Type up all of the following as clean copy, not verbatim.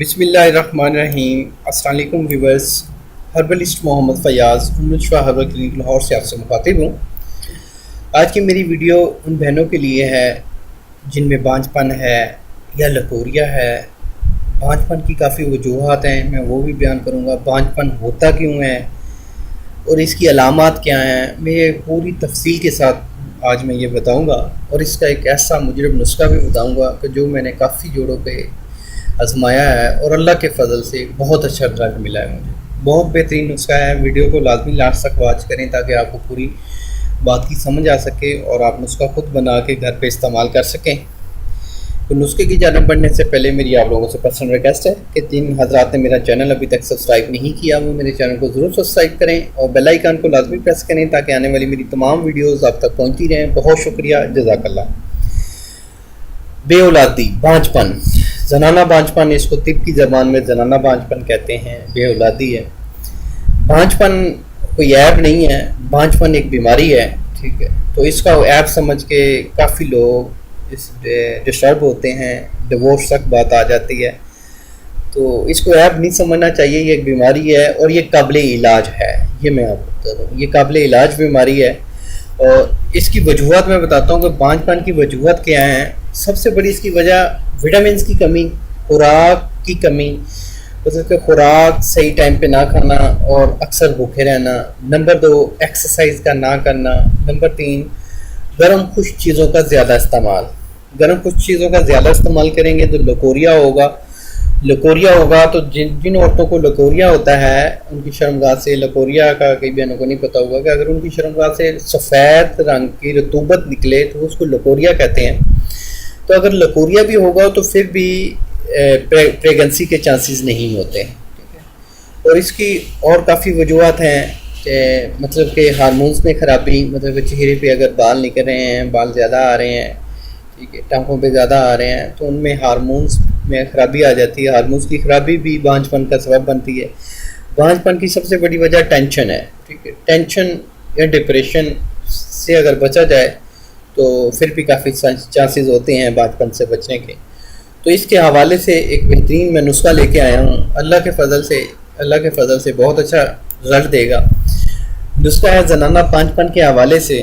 بسم اللہ الرحمن الرحیم۔ السلام علیکم ویورز، ہربلسٹ محمد فیاض شاہ ہربل کلینک لاہور سے آپ سے مخاطب ہوں۔ آج کی میری ویڈیو ان بہنوں کے لیے ہے جن میں بانجھ پن ہے یا لکوریا ہے۔ بانجھ پن کی کافی وجوہات ہیں، میں وہ بھی بیان کروں گا۔ بانجھ پن ہوتا کیوں ہے اور اس کی علامات کیا ہیں، میں یہ پوری تفصیل کے ساتھ آج میں یہ بتاؤں گا، اور اس کا ایک ایسا مجرب نسخہ بھی بتاؤں گا کہ جو میں نے کافی جوڑوں پہ آزمایا ہے اور اللہ کے فضل سے بہت اچھا رزلٹ ملا ہے مجھے۔ بہت بہترین نسخہ ہے۔ ویڈیو کو لازمی لاسٹ تک واچ کریں تاکہ آپ کو پوری بات کی سمجھ آ سکے اور آپ نسخہ خود بنا کے گھر پہ استعمال کر سکیں۔ تو نسخے کی جانب بڑھنے سے پہلے میری آپ لوگوں سے پرسنل ریکویسٹ ہے کہ جن حضرات نے میرا چینل ابھی تک سبسکرائب نہیں کیا وہ میرے چینل کو ضرور سبسکرائب کریں اور بیل آئیکن کو لازمی پریس کریں تاکہ آنے والی میری تمام ویڈیوز آپ تک پہنچتی رہیں۔ بہت شکریہ، جزاک اللہ۔ بے اولادی، بانجھ پن، زنانہ بانجھ پن، اس کو طب کی زبان میں زنانہ بانجھ پن کہتے ہیں، بے اولادی ہے۔ بانجھ پن کوئی عیب نہیں ہے، بانجھ پن ایک بیماری ہے، ٹھیک ہے۔ تو اس کا عیب سمجھ کے کافی لوگ اس ڈسٹرب ہوتے ہیں، ڈیورس تک بات آ جاتی ہے۔ تو اس کو عیب نہیں سمجھنا چاہیے، یہ ایک بیماری ہے اور یہ قابل علاج ہے۔ یہ میں آپ کو بتا دوں، یہ قابل علاج بیماری ہے اور اس کی وجوہات میں بتاتا ہوں کہ بانجھ پن کی وجوہات کیا ہیں۔ سب سے بڑی اس کی وجہ وٹامنس کی کمی، خوراک کی کمی، مطلب کہ خوراک صحیح ٹائم پہ نہ کھانا اور اکثر بھوکے رہنا۔ نمبر 2، ایکسرسائز کا نہ کرنا۔ نمبر 3، گرم خشک چیزوں کا زیادہ استعمال۔ گرم خشک چیزوں کا زیادہ استعمال کریں گے تو لکوریا ہوگا۔ لکوریا ہوگا تو جن عورتوں کو لکوریا ہوتا ہے ان کی شرمگاہ سے، لکوریا کا کئی بہنوں کو نہیں پتہ ہوگا کہ اگر ان کی شرمگاہ سے سفید رنگ کی رطوبت نکلے تو اس کو لکوریا کہتے ہیں۔ تو اگر لکوریا بھی ہوگا تو پھر بھی پریگنسی کے چانسز نہیں ہوتے، ٹھیک ہے۔ اور اس کی اور کافی وجوہات ہیں کہ مطلب کہ ہارمونز میں خرابی، مطلب کہ چہرے پہ اگر بال نکل رہے ہیں، بال زیادہ آ رہے ہیں، ٹھیک ہے، ٹانکوں پہ زیادہ آ رہے ہیں تو ان میں ہارمونز میں خرابی آ جاتی ہے۔ ہارمونز کی خرابی بھی بانجھ پن کا سبب بنتی ہے۔ بانجھ پن کی سب سے بڑی وجہ ٹینشن ہے، ٹھیک ہے۔ ٹینشن یا ڈپریشن سے اگر بچا جائے تو پھر بھی کافی چانسز ہوتے ہیں بانجھ پن سے بچنے کے۔ تو اس کے حوالے سے ایک بہترین میں نسخہ لے کے آیا ہوں، اللہ کے فضل سے بہت اچھا رزلٹ دے گا۔ نسخہ ہے زنانہ بانجھ پن کے حوالے سے۔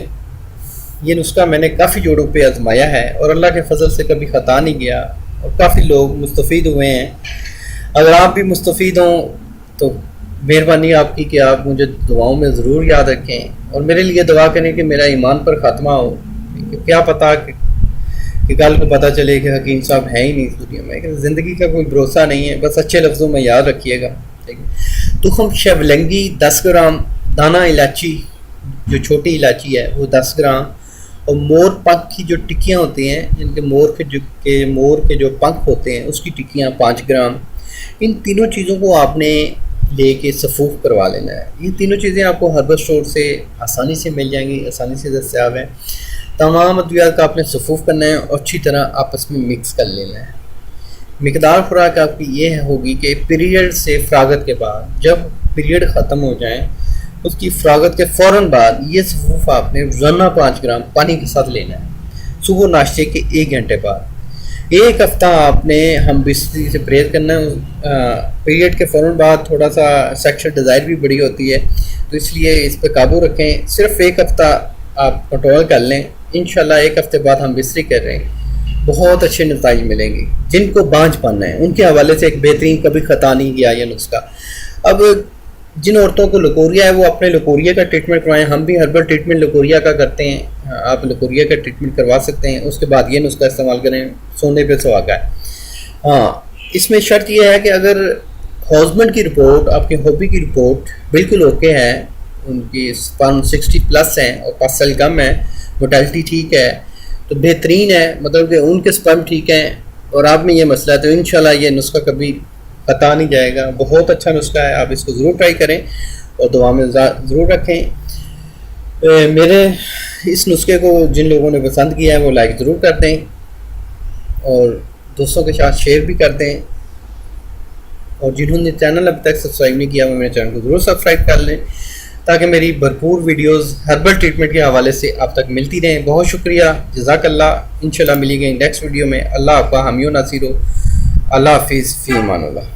یہ نسخہ میں نے کافی جوڑوں پہ آزمایا ہے اور اللہ کے فضل سے کبھی خطا نہیں گیا اور کافی لوگ مستفید ہوئے ہیں۔ اگر آپ بھی مستفید ہوں تو مہربانی آپ کی کہ آپ مجھے دعاؤں میں ضرور یاد رکھیں اور میرے لیے دعا کریں کہ میرا ایمان پر خاتمہ ہو۔ کیا پتہ کہ کل کو پتہ چلے کہ حکیم صاحب ہیں ہی نہیں اس دنیا میں۔ زندگی کا کوئی بھروسہ نہیں ہے، بس اچھے لفظوں میں یاد رکھیے گا، ٹھیک ہے۔ تخم شیولنگی 10 گرام، دانہ الائچی جو چھوٹی الائچی ہے وہ 10 گرام، اور مور پنکھ کی جو ٹکیاں ہوتی ہیں، جن کے مور کے جو پنکھ ہوتے ہیں اس کی ٹکیاں 5 گرام۔ ان تینوں چیزوں کو آپ نے لے کے صفوف کروا لینا ہے۔ یہ تینوں چیزیں آپ کو ہربل اسٹور سے آسانی سے مل جائیں گی، آسانی سے دستیاب ہیں۔ تمام ادویات کا آپ نے صفوف کرنا ہے اور اچھی طرح آپس میں مکس کر لینا ہے۔ مقدار خوراک آپ کی یہ ہوگی کہ پیریڈ سے فراغت کے بعد، جب پیریڈ ختم ہو جائیں اس کی فراغت کے فوراً بعد یہ صفوف آپ نے روزانہ 5 گرام پانی کے ساتھ لینا ہے، صبح ناشتے کے 1 گھنٹے بعد۔ 1 ہفتہ آپ نے ہم بستری سے پرہیز کرنا ہے۔ پیریڈ کے فوراً بعد تھوڑا سا سیکشل ڈیزائر بھی بڑی ہوتی ہے تو اس لیے اس پہ قابو رکھیں۔ صرف 1 ہفتہ آپ کنٹرول کر لیں، انشاءاللہ 1 ہفتے بعد ہم بستری کر رہے ہیں، بہت اچھے نتائج ملیں گے۔ جن کو بانجھ پن ہے ان کے حوالے سے ایک بہترین، کبھی خطا نہیں کیا یہ نسخہ۔ اب جن عورتوں کو لکوریا ہے وہ اپنے لکوریا کا ٹریٹمنٹ کروائیں۔ ہم بھی ہربل ٹریٹمنٹ لکوریا کا کرتے ہیں، آپ لکوریا کا ٹریٹمنٹ کروا سکتے ہیں، اس کے بعد یہ نسخہ استعمال کریں، سونے پہ سہاگا ہے۔ ہاں، اس میں شرط یہ ہے کہ اگر ہسبینڈ کی رپورٹ، آپ کے ہابی کی رپورٹ بالکل اوکے ہے، ان کی سپرم 60+ ہیں اور 5 سال کم ہے، موٹیلٹی ٹھیک ہے تو بہترین ہے، مطلب کہ ان کے سپرم ٹھیک ہیں اور آپ میں یہ مسئلہ ہے تو انشاءاللہ یہ نسخہ کبھی خطا نہیں جائے گا۔ بہت اچھا نسخہ ہے، آپ اس کو ضرور ٹرائی کریں اور دعا میں ضرور رکھیں۔ میرے اس نسخے کو جن لوگوں نے پسند کیا ہے وہ لائک ضرور کر دیں اور دوستوں کے ساتھ شیئر بھی کر دیں، اور جنہوں نے چینل ابھی تک سبسکرائب نہیں کیا وہ میرے چینل کو ضرور سبسکرائب کر لیں تاکہ میری بھرپور ویڈیوز ہربل ٹریٹمنٹ کے حوالے سے آپ تک ملتی رہیں۔ بہت شکریہ، جزاک اللہ۔ انشاءاللہ ملیں گے نیکسٹ ویڈیو میں۔ اللہ آپ کا حامی و ناصر ہو۔ اللہ حافظ، فی امان اللہ.